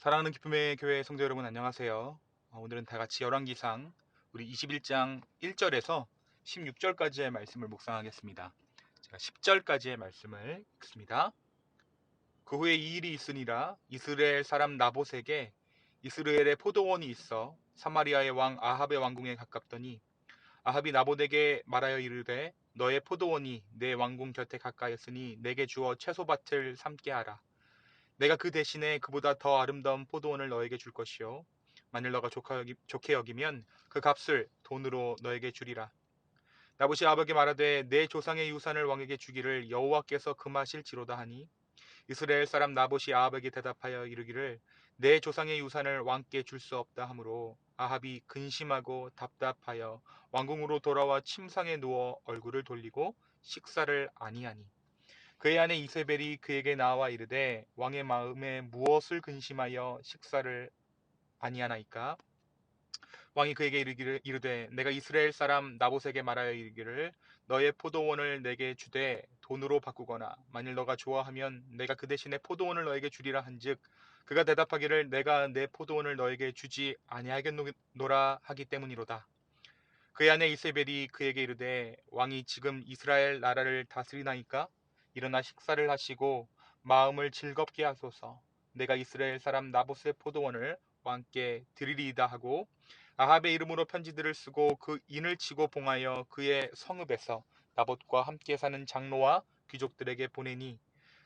사랑하는 기쁨의 교회 성도 여러분 안녕하세요. 오늘은 다 같이 열왕기상 우리 21장 1절에서 16절까지의 말씀을 묵상하겠습니다. 제가 10절까지의 말씀을 읽습니다. 그 후에 이 일이 있으니라. 이스라엘 사람 나봇에게 이스라엘의 포도원이 있어 사마리아의 왕 아합의 왕궁에 가깝더니 아합이 나봇에게 말하여 이르되 너의 포도원이 내 왕궁 곁에 가까이였으니 내게 주어 채소밭을 삼게 하라. 내가 그 대신에 그보다 더 아름다운 포도원을 너에게 줄 것이요 만일 너가 좋게 여기면 그 값을 돈으로 너에게 주리라. 나봇이 아합에게 말하되 내 조상의 유산을 왕에게 주기를 여호와께서 금하실지로다 하니 이스라엘 사람 나봇이 아합에게 대답하여 이르기를 내 조상의 유산을 왕께 줄 수 없다 하므로 아합이 근심하고 답답하여 왕궁으로 돌아와 침상에 누워 얼굴을 돌리고 식사를 아니하니 그의 아내 이세벨이 그에게 나와 이르되 왕의 마음에 무엇을 근심하여 식사를 아니하나이까. 왕이 그에게 이르되 내가 이스라엘 사람 나봇에게 말하여 이르기를 너의 포도원을 내게 주되 돈으로 바꾸거나 만일 너가 좋아하면 내가 그 대신에 포도원을 너에게 주리라 한즉 그가 대답하기를 내가 내 포도원을 너에게 주지 아니하겠노라 하기 때문이로다. 그의 아내 이세벨이 그에게 이르되 왕이 지금 이스라엘 나라를 다스리나이까. 일어나 식사를 하시고 마음을 즐겁게 하소서. 내가 이스라엘 사람 나봇의 포도원을 왕께 드리리이다 하고 아합의 이름으로 편지들을 쓰고 그 인을 치고 봉하여 그의 성읍에서 나봇과 함께 사는 장로와 귀족들에게 보내니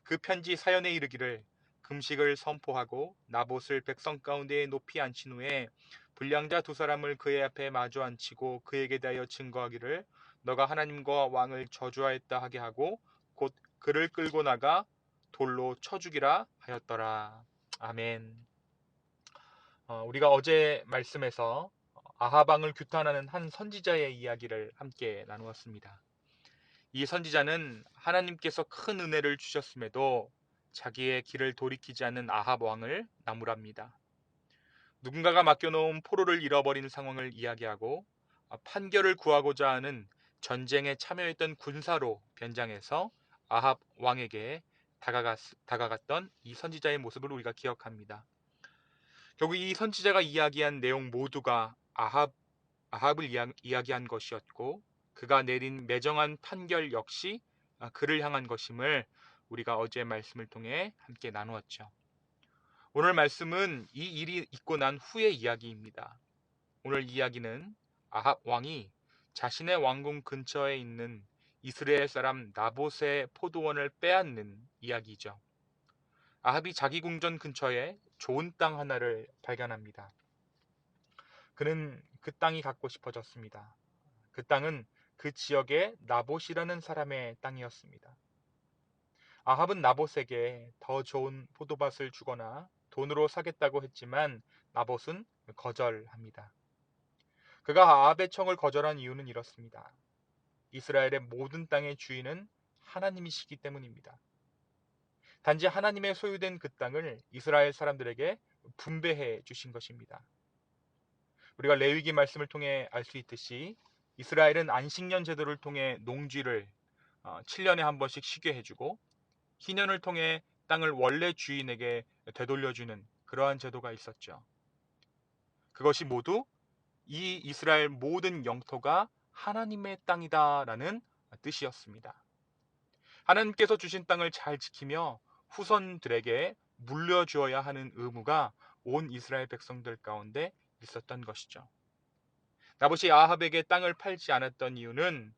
그 편지 사연에 이르기를 금식을 선포하고 나봇을 백성 가운데에 높이 앉힌 후에 불량자 두 사람을 그의 앞에 마주 앉히고 그에게 대하여 증거하기를 너가 하나님과 왕을 저주하였다 하게 하고 곧 그를 끌고 나가 돌로 쳐 죽이라 하였더라. 아멘. 우리가 어제 말씀에서 아합 왕을 규탄하는 한 선지자의 이야기를 함께 나누었습니다. 이 선지자는 하나님께서 큰 은혜를 주셨음에도 자기의 길을 돌이키지 않는 아합 왕을 나무랍니다. 누군가가 맡겨놓은 포로를 잃어버린 상황을 이야기하고 판결을 구하고자 하는 전쟁에 참여했던 군사로 변장해서 아합 왕에게 다가갔던 이 선지자의 모습을 우리가 기억합니다. 결국 이 선지자가 이야기한 내용 모두가 아합을 이야기한 것이었고 그가 내린 매정한 판결 역시 그를 향한 것임을 우리가 어제 말씀을 통해 함께 나누었죠. 오늘 말씀은 이 일이 있고 난 후의 이야기입니다. 오늘 이야기는 아합 왕이 자신의 왕궁 근처에 있는 이스라엘 사람 나봇의 포도원을 빼앗는 이야기죠. 아합이 자기 궁전 근처에 좋은 땅 하나를 발견합니다. 그는 그 땅이 갖고 싶어졌습니다. 그 땅은 그 지역의 나봇이라는 사람의 땅이었습니다. 아합은 나봇에게 더 좋은 포도밭을 주거나 돈으로 사겠다고 했지만 나봇은 거절합니다. 그가 아합의 청을 거절한 이유는 이렇습니다. 이스라엘의 모든 땅의 주인은 하나님이시기 때문입니다. 단지 하나님의 소유된 그 땅을 이스라엘 사람들에게 분배해 주신 것입니다. 우리가 레위기 말씀을 통해 알 수 있듯이 이스라엘은 안식년 제도를 통해 농지를 7년에 한 번씩 쉬게 해주고 희년을 통해 땅을 원래 주인에게 되돌려주는 그러한 제도가 있었죠. 그것이 모두 이 이스라엘 모든 영토가 하나님의 땅이다라는 뜻이었습니다. 하나님께서 주신 땅을 잘 지키며 후손들에게 물려주어야 하는 의무가 온 이스라엘 백성들 가운데 있었던 것이죠. 나봇이 아합에게 땅을 팔지 않았던 이유는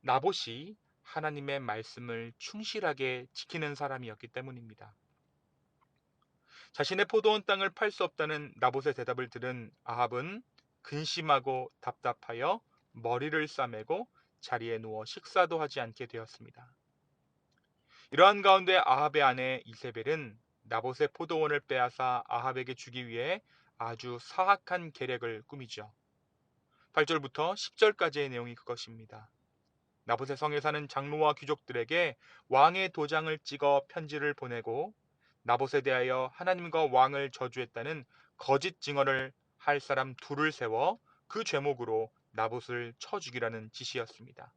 나봇이 하나님의 말씀을 충실하게 지키는 사람이었기 때문입니다. 자신의 포도원 땅을 팔 수 없다는 나봇의 대답을 들은 아합은 근심하고 답답하여 머리를 싸매고 자리에 누워 식사도 하지 않게 되었습니다. 이러한 가운데 아합의 아내 이세벨은 나봇의 포도원을 빼앗아 아합에게 주기 위해 아주 사악한 계략을 꾸미죠. 8절부터 10절까지의 내용이 그것입니다. 나봇의 성에 사는 장로와 귀족들에게 왕의 도장을 찍어 편지를 보내고 나봇에 대하여 하나님과 왕을 저주했다는 거짓 증언을 할 사람 둘을 세워 그 죄목으로 나봇을 쳐 죽이라는 지시였습니다.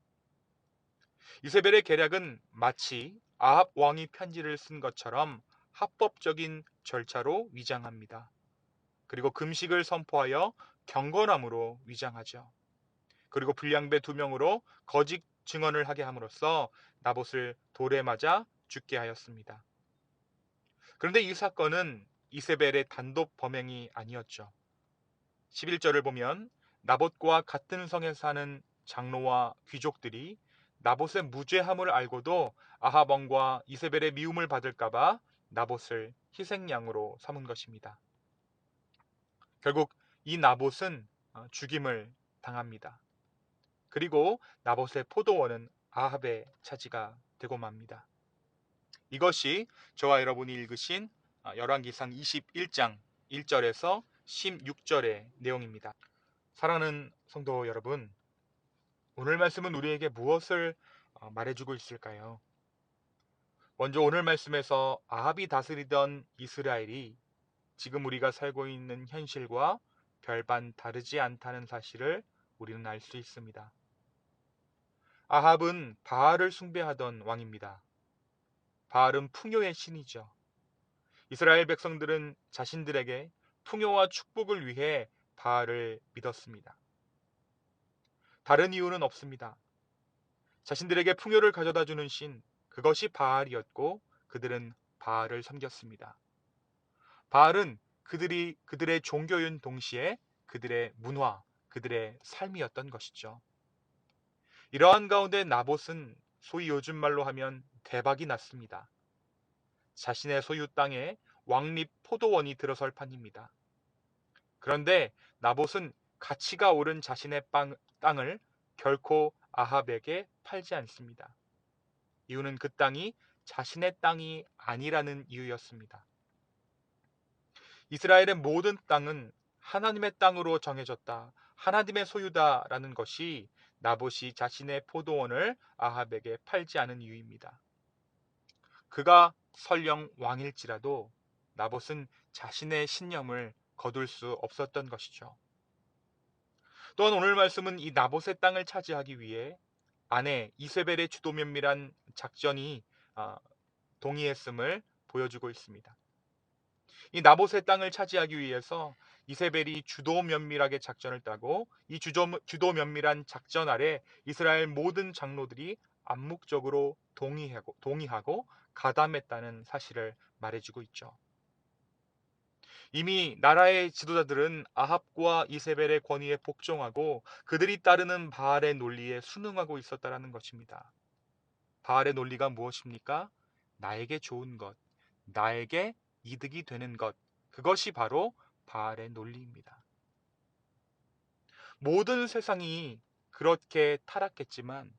이세벨의 계략은 마치 아합 왕이 편지를 쓴 것처럼 합법적인 절차로 위장합니다. 그리고 금식을 선포하여 경건함으로 위장하죠. 그리고 불량배 2명으로 거짓 증언을 하게 함으로써 나봇을 돌에 맞아 죽게 하였습니다. 그런데 이 사건은 이세벨의 단독 범행이 아니었죠. 11절을 보면 나봇과 같은 성에 사는 장로와 귀족들이 나봇의 무죄함을 알고도 아합 왕과 이세벨의 미움을 받을까봐 나봇을 희생양으로 삼은 것입니다. 결국 이 나봇은 죽임을 당합니다. 그리고 나봇의 포도원은 아합의 차지가 되고 맙니다. 이것이 저와 여러분이 읽으신 열왕기상 21장 1절에서 16절의 내용입니다. 사랑하는 성도 여러분, 오늘 말씀은 우리에게 무엇을 말해주고 있을까요? 먼저 오늘 말씀에서 아합이 다스리던 이스라엘이 지금 우리가 살고 있는 현실과 별반 다르지 않다는 사실을 우리는 알 수 있습니다. 아합은 바알을 숭배하던 왕입니다. 바알은 풍요의 신이죠. 이스라엘 백성들은 자신들에게 풍요와 축복을 위해 바알을 믿었습니다. 다른 이유는 없습니다. 자신들에게 풍요를 가져다 주는 신, 그것이 바알이었고 그들은 바알을 섬겼습니다. 바알은 그들의 종교인 동시에 그들의 문화, 그들의 삶이었던 것이죠. 이러한 가운데 나봇은 소위 요즘 말로 하면 대박이 났습니다. 자신의 소유 땅에 왕립 포도원이 들어설 판입니다. 그런데 나봇은 가치가 오른 자신의 땅을 결코 아합에게 팔지 않습니다. 이유는 그 땅이 자신의 땅이 아니라는 이유였습니다. 이스라엘의 모든 땅은 하나님의 땅으로 정해졌다, 하나님의 소유다라는 것이 나봇이 자신의 포도원을 아합에게 팔지 않은 이유입니다. 그가 설령 왕일지라도 나봇은 자신의 신념을 거둘 수 없었던 것이죠. 또한 오늘 말씀은 이 나봇의 땅을 차지하기 위해 아내 이세벨의 주도 면밀한 작전이 동의했음을 보여주고 있습니다. 이 나봇의 땅을 차지하기 위해서 이세벨이 주도 면밀하게 작전을 짜고 이 주도 면밀한 작전 아래 이스라엘 모든 장로들이 암묵적으로 동의하고 가담했다는 사실을 말해주고 있죠. 이미 나라의 지도자들은 아합과 이세벨의 권위에 복종하고 그들이 따르는 바알의 논리에 순응하고 있었다는 것입니다. 바알의 논리가 무엇입니까? 나에게 좋은 것, 나에게 이득이 되는 것, 그것이 바로 바알의 논리입니다. 모든 세상이 그렇게 타락했지만,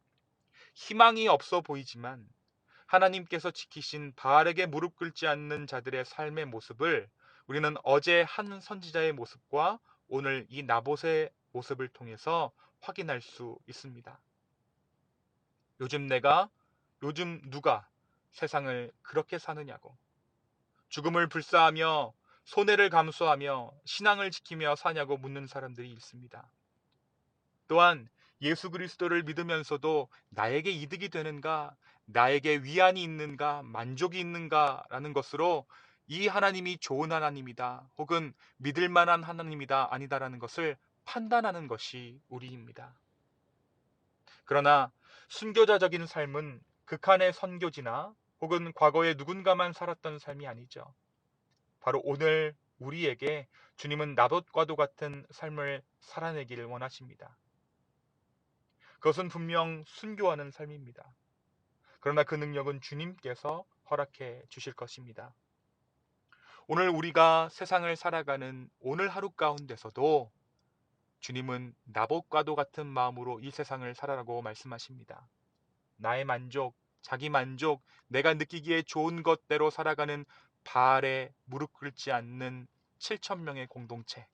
희망이 없어 보이지만 하나님께서 지키신 바알에게 무릎 꿇지 않는 자들의 삶의 모습을 우리는 어제 한 선지자의 모습과 오늘 이 나봇의 모습을 통해서 확인할 수 있습니다. 요즘 누가 세상을 그렇게 사느냐고, 죽음을 불사하며 손해를 감수하며 신앙을 지키며 사냐고 묻는 사람들이 있습니다. 또한 예수 그리스도를 믿으면서도 나에게 이득이 되는가, 나에게 위안이 있는가, 만족이 있는가 라는 것으로 이 하나님이 좋은 하나님이다, 혹은 믿을 만한 하나님이다, 아니다라는 것을 판단하는 것이 우리입니다. 그러나 순교자적인 삶은 극한의 선교지나 혹은 과거에 누군가만 살았던 삶이 아니죠. 바로 오늘 우리에게 주님은 나봇과도 같은 삶을 살아내기를 원하십니다. 그것은 분명 순교하는 삶입니다. 그러나 그 능력은 주님께서 허락해 주실 것입니다. 오늘 우리가 세상을 살아가는 오늘 하루 가운데서도 주님은 나봇과도 같은 마음으로 이 세상을 살아라고 말씀하십니다. 나의 만족, 자기 만족, 내가 느끼기에 좋은 것대로 살아가는 바알에 무릎 꿇지 않는 7,000명의 공동체,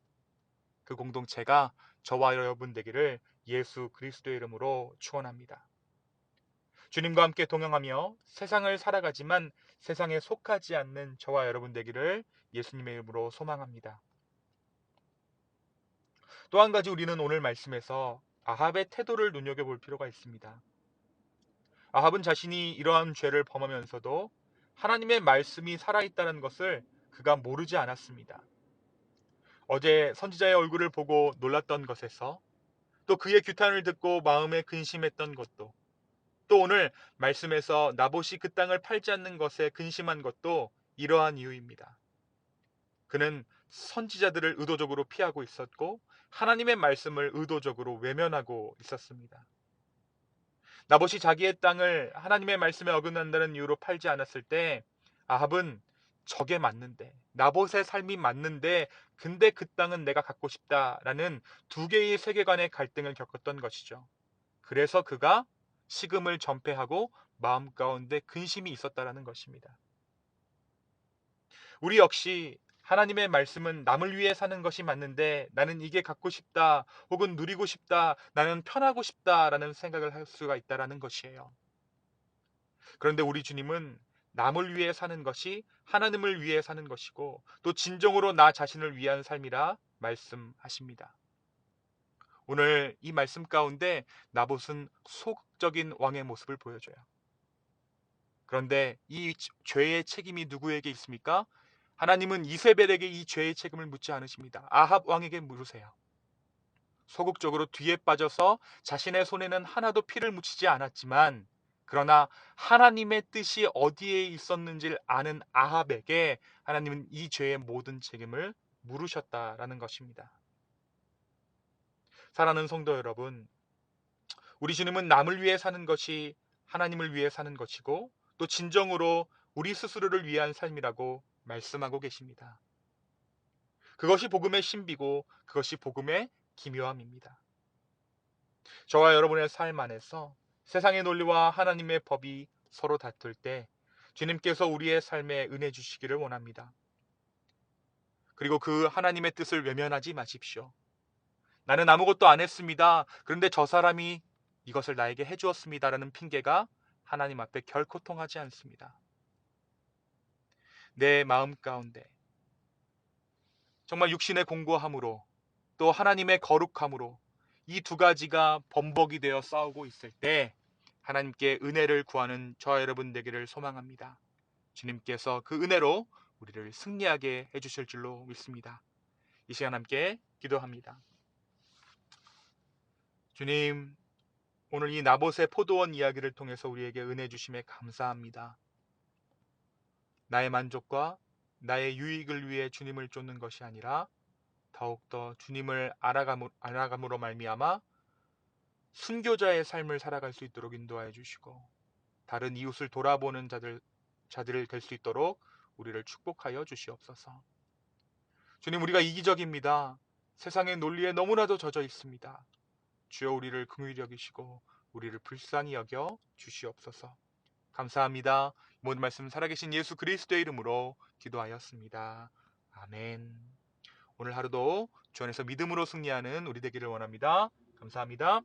그 공동체가 저와 여러분 되기를 예수 그리스도의 이름으로 축원합니다. 주님과 함께 동행하며 세상을 살아가지만 세상에 속하지 않는 저와 여러분 되기를 예수님의 이름으로 소망합니다. 또 한 가지 우리는 오늘 말씀에서 아합의 태도를 눈여겨볼 필요가 있습니다. 아합은 자신이 이러한 죄를 범하면서도 하나님의 말씀이 살아있다는 것을 그가 모르지 않았습니다. 어제 선지자의 얼굴을 보고 놀랐던 것에서, 또 그의 규탄을 듣고 마음에 근심했던 것도, 또 오늘 말씀에서 나봇이 그 땅을 팔지 않는 것에 근심한 것도 이러한 이유입니다. 그는 선지자들을 의도적으로 피하고 있었고 하나님의 말씀을 의도적으로 외면하고 있었습니다. 나봇이 자기의 땅을 하나님의 말씀에 어긋난다는 이유로 팔지 않았을 때 아합은 저게 맞는데, 나봇의 삶이 맞는데 근데 그 땅은 내가 갖고 싶다라는 두 개의 세계관의 갈등을 겪었던 것이죠. 그래서 그가 식음을 전폐하고 마음 가운데 근심이 있었다라는 것입니다. 우리 역시 하나님의 말씀은 남을 위해 사는 것이 맞는데 나는 이게 갖고 싶다, 혹은 누리고 싶다, 나는 편하고 싶다라는 생각을 할 수가 있다라는 것이에요. 그런데 우리 주님은 남을 위해 사는 것이 하나님을 위해 사는 것이고 또 진정으로 나 자신을 위한 삶이라 말씀하십니다. 오늘 이 말씀 가운데 나봇은 소극적인 왕의 모습을 보여줘요. 그런데 이 죄의 책임이 누구에게 있습니까? 하나님은 이세벨에게 이 죄의 책임을 묻지 않으십니다. 아합 왕에게 물으세요. 소극적으로 뒤에 빠져서 자신의 손에는 하나도 피를 묻히지 않았지만, 그러나 하나님의 뜻이 어디에 있었는지를 아는 아합에게 하나님은 이 죄의 모든 책임을 물으셨다라는 것입니다. 사랑하는 성도 여러분, 우리 주님은 남을 위해 사는 것이 하나님을 위해 사는 것이고 또 진정으로 우리 스스로를 위한 삶이라고 말씀하고 계십니다. 그것이 복음의 신비고 그것이 복음의 기묘함입니다. 저와 여러분의 삶 안에서 세상의 논리와 하나님의 법이 서로 다툴 때 주님께서 우리의 삶에 은혜 주시기를 원합니다. 그리고 그 하나님의 뜻을 외면하지 마십시오. 나는 아무것도 안 했습니다. 그런데 저 사람이 이것을 나에게 해주었습니다라는 핑계가 하나님 앞에 결코 통하지 않습니다. 내 마음 가운데 정말 육신의 공고함으로 또 하나님의 거룩함으로 이 두 가지가 범벅이 되어 싸우고 있을 때 하나님께 은혜를 구하는 저와 여러분 되기를 소망합니다. 주님께서 그 은혜로 우리를 승리하게 해주실 줄로 믿습니다. 이 시간 함께 기도합니다. 주님, 오늘 이 나봇의 포도원 이야기를 통해서 우리에게 은혜 주심에 감사합니다. 나의 만족과 나의 유익을 위해 주님을 쫓는 것이 아니라 더욱더 주님을 알아감으로 말미암아 순교자의 삶을 살아갈 수 있도록 인도하여 주시고 다른 이웃을 돌아보는 자들을 될 수 있도록 우리를 축복하여 주시옵소서. 주님, 우리가 이기적입니다. 세상의 논리에 너무나도 젖어 있습니다. 주여, 우리를 긍휼히 여기시고 우리를 불쌍히 여겨 주시옵소서. 감사합니다. 모든 말씀 살아계신 예수 그리스도의 이름으로 기도하였습니다. 아멘. 오늘 하루도 주 안에서 믿음으로 승리하는 우리 되기를 원합니다. 감사합니다.